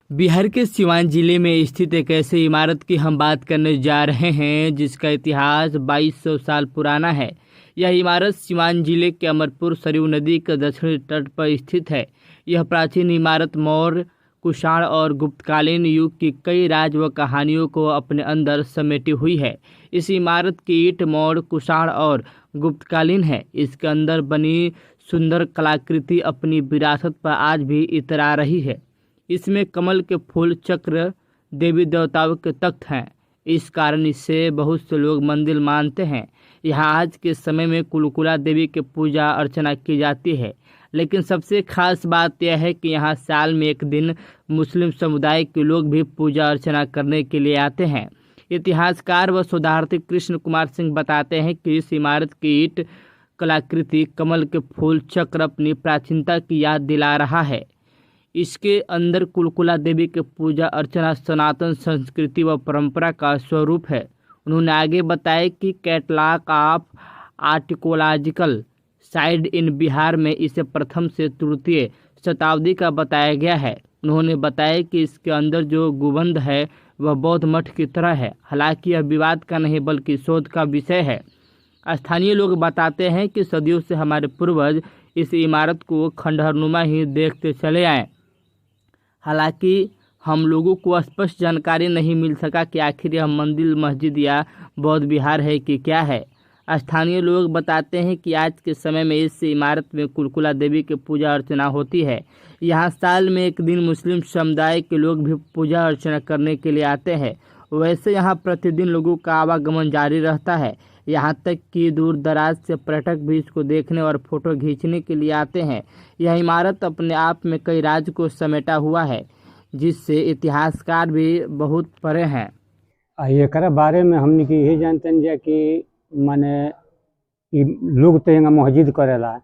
बिहार के सीवान जिले में स्थित एक ऐसी इमारत की हम बात करने जा रहे हैं जिसका इतिहास 2200 साल पुराना है। यह इमारत सीवान जिले के अमरपुर सरयू नदी के दक्षिणी तट पर स्थित है। यह प्राचीन इमारत मौर्य, कुषाण और गुप्तकालीन युग की कई राज व कहानियों को अपने अंदर समेटी हुई है। इस इमारत की ईंट मौर्य, कुषाण और गुप्तकालीन है। इसके अंदर बनी सुंदर कलाकृति अपनी विरासत पर आज भी इतरा रही है। इसमें कमल के फूल, चक्र, देवी देवताओं के तख्त हैं। इस कारण इसे बहुत से लोग मंदिर मानते हैं। यहाँ आज के समय में कुलकुला देवी की पूजा अर्चना की जाती है। लेकिन सबसे खास बात यह है कि यहाँ साल में एक दिन मुस्लिम समुदाय के लोग भी पूजा अर्चना करने के लिए आते हैं। इतिहासकार व शोधार्थी कृष्ण कुमार सिंह बताते हैं कि इस इमारत की ईंट कलाकृति, कमल के फूल, चक्र अपनी प्राचीनता की याद दिला रहा है। इसके अंदर कुलकुला देवी की पूजा अर्चना सनातन संस्कृति व परंपरा का स्वरूप है। उन्होंने आगे बताया कि कैटलॉग ऑफ आर्टिकोलॉजिकल साइट इन बिहार में इसे प्रथम से तृतीय शताब्दी का बताया गया है। उन्होंने बताया कि इसके अंदर जो गुंबद है वह बौद्ध मठ की तरह है। हालांकि यह विवाद का नहीं बल्कि शोध का विषय है। स्थानीय लोग बताते हैं कि सदियों से हमारे पूर्वज इस इमारत को खंडहरनुमा ही देखते चले आए। हालांकि हम लोगों को स्पष्ट जानकारी नहीं मिल सका कि आखिर यह मंदिर, मस्जिद या बौद्ध विहार है कि क्या है। स्थानीय लोग बताते हैं कि आज के समय में इस इमारत में कुलकुला देवी की पूजा अर्चना होती है। यहाँ साल में एक दिन मुस्लिम समुदाय के लोग भी पूजा अर्चना करने के लिए आते हैं। वैसे यहाँ प्रतिदिन लोगों का आवागमन जारी रहता है। यहाँ तक कि दूर दराज से पर्यटक भी इसको देखने और फोटो खींचने के लिए आते हैं। यह इमारत अपने आप में कई राज को समेटा हुआ है, जिससे इतिहासकार भी बहुत परे हैं। एकरा बारे में हमने की यही जानते हैं कि माने लोग तो यहाँ मस्जिद करेला,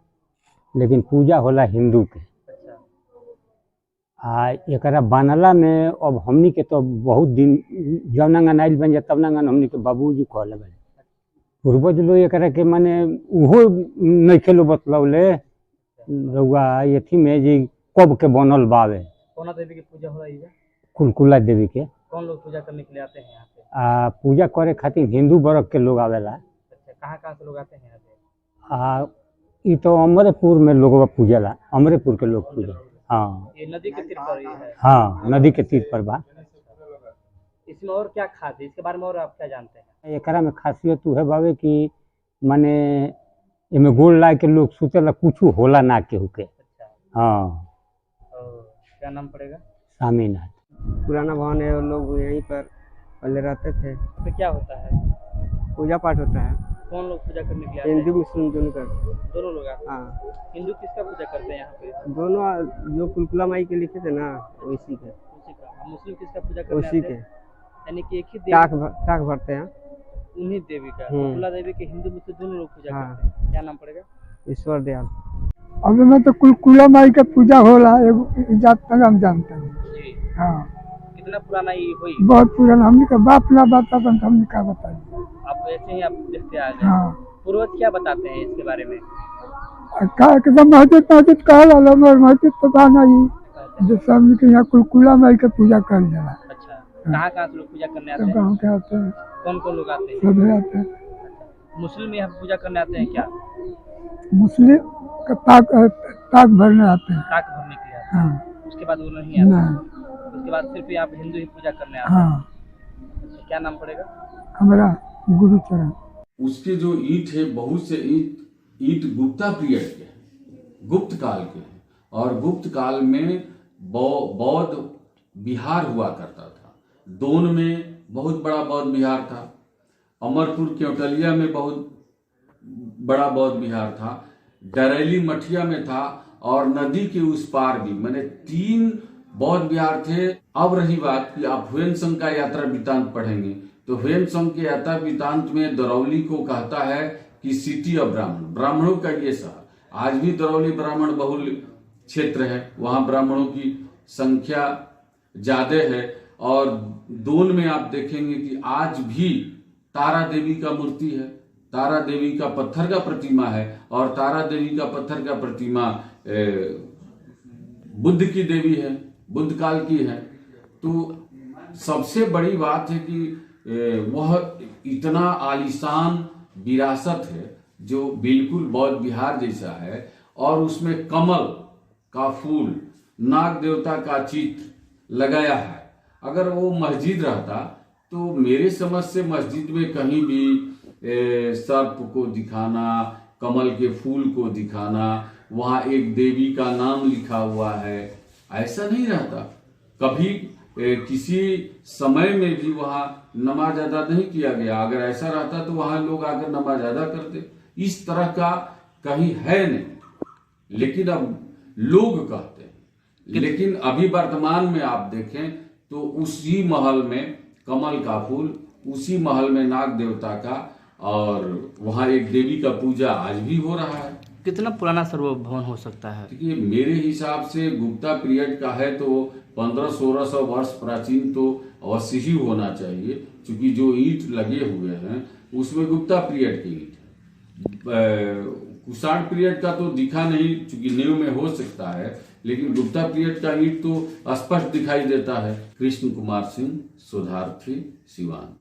लेकिन पूजा होला हिंदू के। एकरा बनला में अब हमनी के तो बहुत दिन जब नंगा नाइल बन जाए तब नंगा हमनी के बाबूजी कहले बने। पूर्वज लोग एकरा के माने उहो नहीं खेलो बतलौले रउआ एथी में जी कब के बनल बावे। कौन देवी की पूजा हो रही है? कुलकुला देवी के। कौन लोग पूजा करने के लिए आते हैं यहाँ पे? पूजा करे खातिर हिंदू वर्ग के लोग आवेला। अच्छा, कहाँ से लोग आते हैं यहाँ पे? ये तो अमरेपुर में लोग पूजेला, अमरेपुर के लोग पूजा। हाँ, ये नदी के तीर पर ही है। हाँ, नदी के तीर पर बा। इसमें और क्या खास है, इसके बारे में और आप क्या जानते हैं? एकरा में खासियत है बावे कि माने इमे गोल ला के लोग सोचेला कुछ होला ना केहू के। हाँ। क्या नाम पड़ेगा? स्वामीनाथ। पुराना भवन है और लोग यहीं पर पहले रहते थे। तो क्या होता है? पूजा पाठ होता है। कौन लोग पूजा करने के लिए आते हैं? हिंदू मुस्लिम दोनों करते हैं। दोनों लोग आते हैं। हाँ, हिंदू किसका पूजा करते हैं यहाँ पे? दोनों जो कुलकुला माई के लिखे थे ना उसी के। उसी का। मुस्लिम किसका पूजा करते उसी हैं? के यानी कि एक ही देवी टाक भरते हैं। उन्हीं देवी का, कुलकुला देवी के हिंदू मुस्लिम दोनों लोग पूजा हाँ। करते हैं। क्या नाम पड़ेगा? ईश्वर दयाल। अभी मैं तो कुलकुला माई का पूजा हो रहा है, जात तक हम जानते हैं जी। हाँ। कितना पुराना ये हुई? बहुत पुराना, हमने का बाप ना बताता तो हमने क्या बताया। आप ऐसे ही आप देखते आ गए। हाँ। पूर्वज क्या बताते हैं इसके बारे में? क्या एकदम मस्जिद कहा ला, मगर मस्जिद तो बना ही जो सब के यहाँ कुलकुला माई का पूजा कर जाला। अच्छा, कहाँ से लोग पूजा करने आते सब हैं? गाँव के आते हैं, कौन कौन लोग आते हैं? सब आते हैं। मुस्लिम यहाँ पूजा करने आते हैं क्या? मुस्लिम का ताक भरने आते हैं। ताक भरने के लिए आते हाँ। हैं। उसके बाद वो नहीं आते? नहीं। उसके बाद सिर्फ आप हिंदू ही पूजा करने आते हैं? हाँ। अच्छा, क्या नाम पड़ेगा? हमारा गुरुचरण। उसके जो ईंट है, बहुत से ईंट गुप्ता पीरियड के हैं, गुप्त काल के हैं। और गुप्त काल में बौद्ध विहार हुआ करता था। दोन में बहुत बड़ा बौद्ध विहार था। अमरपुर केवटलिया में बहुत बड़ा बौद्ध विहार था। डरेली मठिया में था और नदी के उस पार भी, मैंने 3 बौद्ध विहार थे। अब रही बात कि आप ह्वेनसंग का यात्रा वृत्तांत पढ़ेंगे तो ह्वेनसंग के यात्रा वृत्तांत में दरौली को कहता है कि सिटी ऑफ ब्राह्मण, ब्राह्मणों का ये शहर। आज भी दरौली ब्राह्मण बहुल क्षेत्र है, वहां ब्राह्मणों की संख्या ज्यादा है। और दोन में आप देखेंगे कि आज भी तारा देवी का मूर्ति है, तारा देवी का पत्थर का प्रतिमा है। और तारा देवी का पत्थर का प्रतिमा बुद्ध की देवी है, बुद्ध काल की है। तो सबसे बड़ी बात है कि वह इतना आलीशान विरासत है जो बिल्कुल बौद्ध विहार जैसा है, और उसमें कमल का फूल, नाग देवता का चित्र लगाया है। अगर वो मस्जिद रहता तो मेरे समझ से मस्जिद में कहीं भी सर्प को दिखाना, कमल के फूल को दिखाना, वहाँ एक देवी का नाम लिखा हुआ है, ऐसा नहीं रहता। कभी किसी समय में भी वहाँ नमाज अदा नहीं किया गया। अगर ऐसा रहता तो वहाँ लोग आकर नमाज अदा करते। इस तरह का कहीं है नहीं, लेकिन अब लोग कहते हैं। लेकिन अभी वर्तमान में आप देखें तो उसी महल में कमल का फूल, उसी महल में नाग देवता का, और वहाँ एक देवी का पूजा आज भी हो रहा है। कितना पुराना सर्वभवन हो सकता है? देखिए, मेरे हिसाब से गुप्ता पीरियड का है तो 1500-1600 वर्ष प्राचीन तो अवश्य ही होना चाहिए, क्योंकि जो ईंट लगे हुए हैं उसमें गुप्ता पीरियड की ईंट है। कुषाण पीरियड का तो दिखा नहीं, क्योंकि नींव में हो सकता है, लेकिन गुप्ता पीरियड का ईंट तो स्पष्ट दिखाई देता है। कृष्ण कुमार सिंह, शोधार्थी, सिवान।